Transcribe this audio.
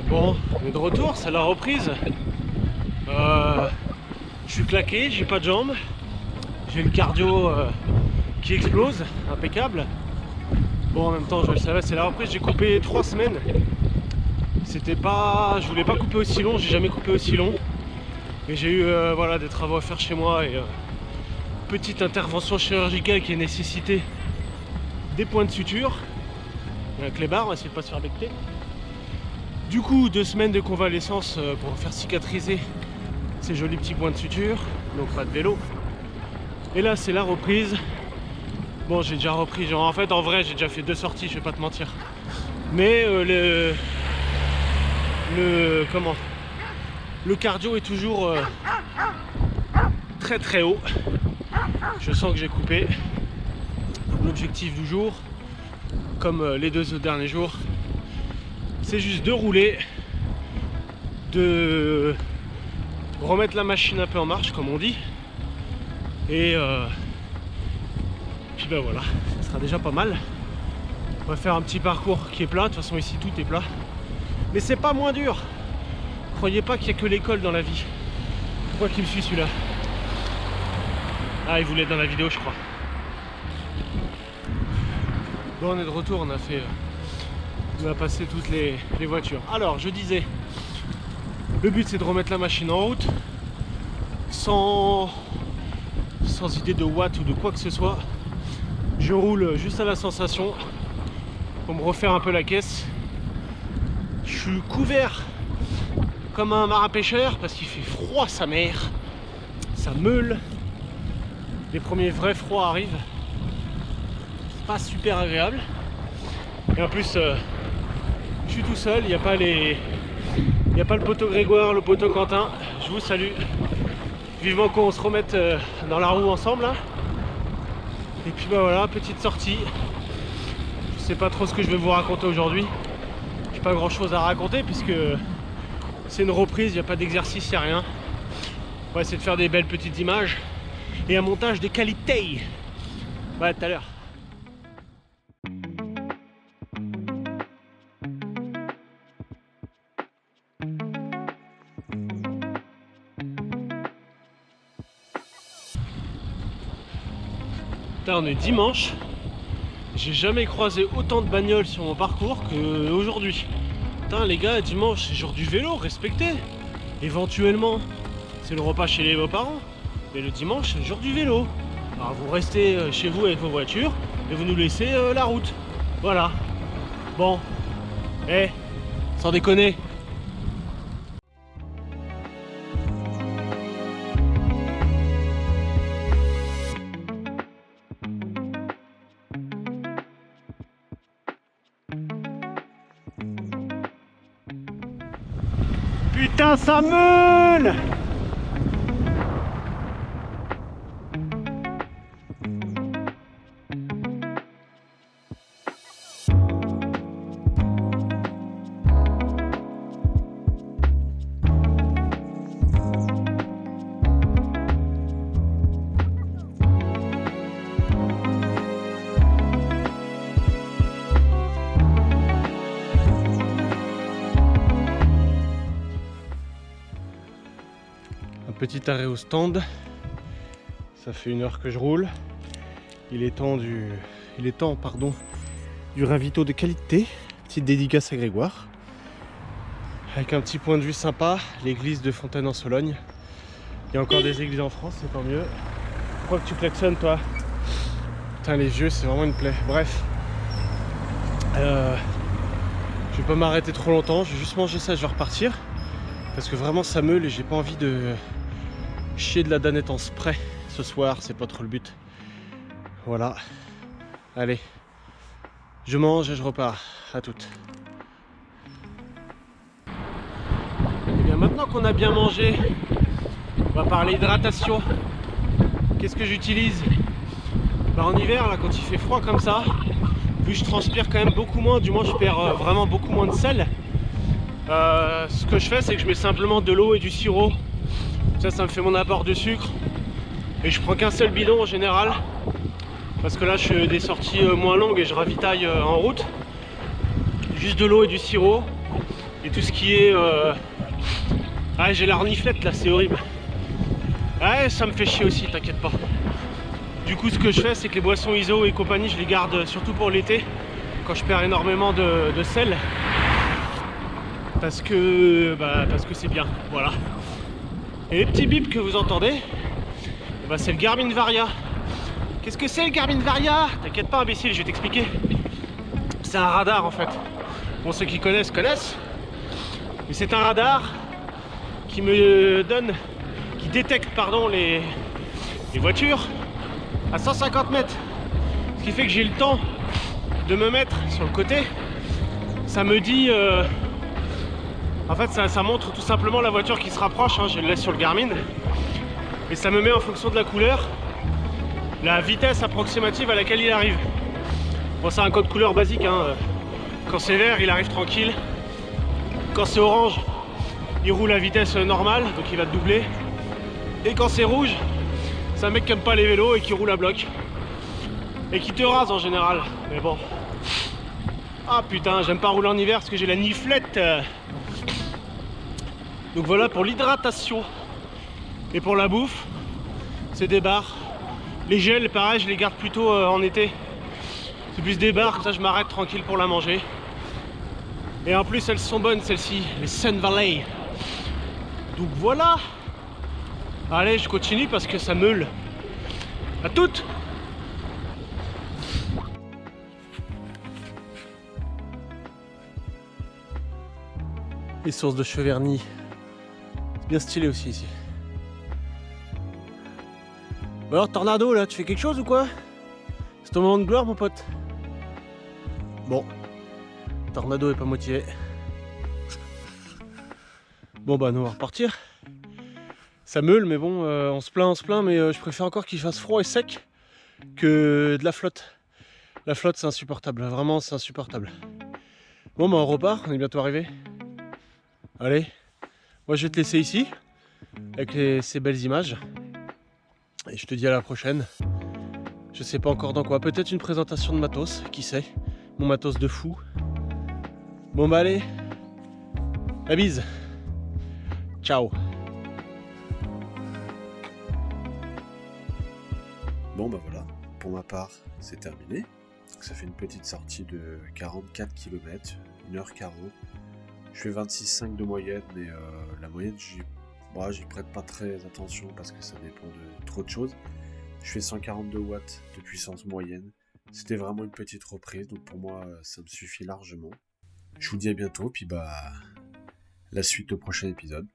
Bon, on est de retour, c'est la reprise. Je suis claqué, j'ai pas de jambes. J'ai le cardio qui explose, impeccable. Bon, en même temps, je le savais, c'est la reprise. J'ai coupé 3 semaines. C'était pas... Je voulais pas couper aussi long, j'ai jamais coupé aussi long. Mais j'ai eu voilà, des travaux à faire chez moi et petite intervention chirurgicale qui a nécessité des points de suture. Et un clébard, on va essayer de pas se faire becter. Du coup, 2 semaines de convalescence pour faire cicatriser ces jolis petits points de suture. Donc pas de vélo. Et là, c'est la reprise. Bon, j'ai déjà repris, genre en fait, en vrai, j'ai déjà fait 2 sorties, je vais pas te mentir. Mais le cardio est toujours très très haut. Je sens que j'ai coupé. L'objectif du jour, comme les 2 derniers jours, c'est juste de rouler, de remettre la machine un peu en marche, comme on dit. Et puis ben voilà, ça sera déjà pas mal. On va faire un petit parcours qui est plat. De toute façon, ici tout est plat. Mais c'est pas moins dur. Croyez pas qu'il n'y a que l'école dans la vie. Pourquoi qu'il me suit celui-là? Ah, il voulait être dans la vidéo, je crois. Bon, on est de retour, on a passé toutes les voitures. Alors, je disais, le but c'est de remettre la machine en route sans idée de watts ou de quoi que ce soit. Je roule juste à la sensation pour me refaire un peu la caisse. Je suis couvert comme un marin pêcheur parce qu'il fait froid sa mère, ça meule. Les premiers vrais froids arrivent. C'est pas super agréable. Et en plus, je suis tout seul, il n'y a pas le poteau Grégoire, le poteau Quentin. Je vous salue. Vivement qu'on se remette dans la roue ensemble là. Et puis bah voilà, petite sortie. Je sais pas trop ce que je vais vous raconter aujourd'hui. J'ai pas grand chose à raconter puisque c'est une reprise, il n'y a pas d'exercice, il n'y a rien. On va essayer de faire des belles petites images et un montage de qualité. Ouais, tout à l'heure. On est dimanche, j'ai jamais croisé autant de bagnoles sur mon parcours qu'aujourd'hui. Putain les gars, dimanche c'est jour du vélo, respectez. Éventuellement c'est le repas chez les beaux-parents, mais le dimanche c'est le jour du vélo. Alors vous restez chez vous avec vos voitures et vous nous laissez la route. Voilà. Bon, sans déconner. Putain, ça meule! Petit arrêt au stand, ça fait 1 heure que je roule. Il est temps du ravito de qualité. Petite dédicace à Grégoire. Avec un petit point de vue sympa, l'église de Fontaine-en-Sologne. Il y a encore des églises en France, c'est tant mieux. Pourquoi que tu klaxonnes toi? Putain les vieux, c'est vraiment une plaie. Bref. Je vais pas m'arrêter trop longtemps, je vais juste manger ça, je vais repartir. Parce que vraiment ça meule et j'ai pas envie de chier de la danette en spray ce soir, c'est pas trop le but. Voilà. Allez. Je mange et je repars. À toutes. Et bien maintenant qu'on a bien mangé, on va parler hydratation. Qu'est-ce que j'utilise? Bah en hiver là quand il fait froid comme ça, vu que je transpire quand même beaucoup moins, du moins je perds vraiment beaucoup moins de sel. Ce que je fais c'est que je mets simplement de l'eau et du sirop. Ça me fait mon apport de sucre. Et je prends qu'un seul bidon en général. Parce que là je fais des sorties moins longues et je ravitaille en route. Juste de l'eau et du sirop. Et tout ce qui est... Ah, j'ai la reniflette là, c'est horrible. Ouais, ça me fait chier aussi, t'inquiète pas. Du coup, ce que je fais, c'est que les boissons ISO et compagnie, je les garde surtout pour l'été, quand je perds énormément de sel. Parce que c'est bien, voilà. Et les petits bips que vous entendez, c'est le Garmin Varia. Qu'est-ce que c'est le Garmin Varia? T'inquiète pas, imbécile, je vais t'expliquer. C'est un radar en fait. Bon, ceux qui connaissent, connaissent. Mais c'est un radar qui me donne, qui détecte, pardon, les voitures à 150 mètres. Ce qui fait que j'ai le temps de me mettre sur le côté. Ça me dit... en fait, ça montre tout simplement la voiture qui se rapproche. Hein, je le laisse sur le Garmin. Et ça me met en fonction de la couleur la vitesse approximative à laquelle il arrive. Bon, c'est un code couleur basique. Hein. Quand c'est vert, il arrive tranquille. Quand c'est orange, il roule à vitesse normale, donc il va te doubler. Et quand c'est rouge, c'est un mec qui aime pas les vélos et qui roule à bloc. Et qui te rase en général. Mais bon. Ah putain, j'aime pas rouler en hiver parce que j'ai la niflette. Donc voilà pour l'hydratation. Et pour la bouffe, c'est des barres. Les gels, pareil, je les garde plutôt en été. C'est plus des barres, comme ça je m'arrête tranquille pour la manger. Et en plus, elles sont bonnes celles-ci, les Sun Valley. Donc voilà. Allez, je continue parce que ça meule. À toutes. Les sources de Cheverny. C'est bien stylé aussi ici. Bon alors Tornado là, tu fais quelque chose ou quoi? C'est ton moment de gloire mon pote. Bon, Tornado est pas motivé. Bon bah nous on va repartir. Ça meule mais bon, on se plaint mais je préfère encore qu'il fasse froid et sec que de la flotte. La flotte c'est insupportable, vraiment c'est insupportable. Bon bah on repart, on est bientôt arrivé. Allez, moi je vais te laisser ici avec ces belles images. Et je te dis à la prochaine. Je sais pas encore dans quoi. Peut-être une présentation de matos, qui sait. Mon matos de fou. Bon bah allez. La bise. Ciao. Bon bah voilà, pour ma part, c'est terminé. Donc ça fait une petite sortie de 44 km, 1h40. Je fais 26,5 de moyenne, mais la moyenne, j'y prête pas très attention parce que ça dépend de trop de choses. Je fais 142 watts de puissance moyenne. C'était vraiment une petite reprise, donc pour moi, ça me suffit largement. Je vous dis à bientôt, puis la suite au prochain épisode.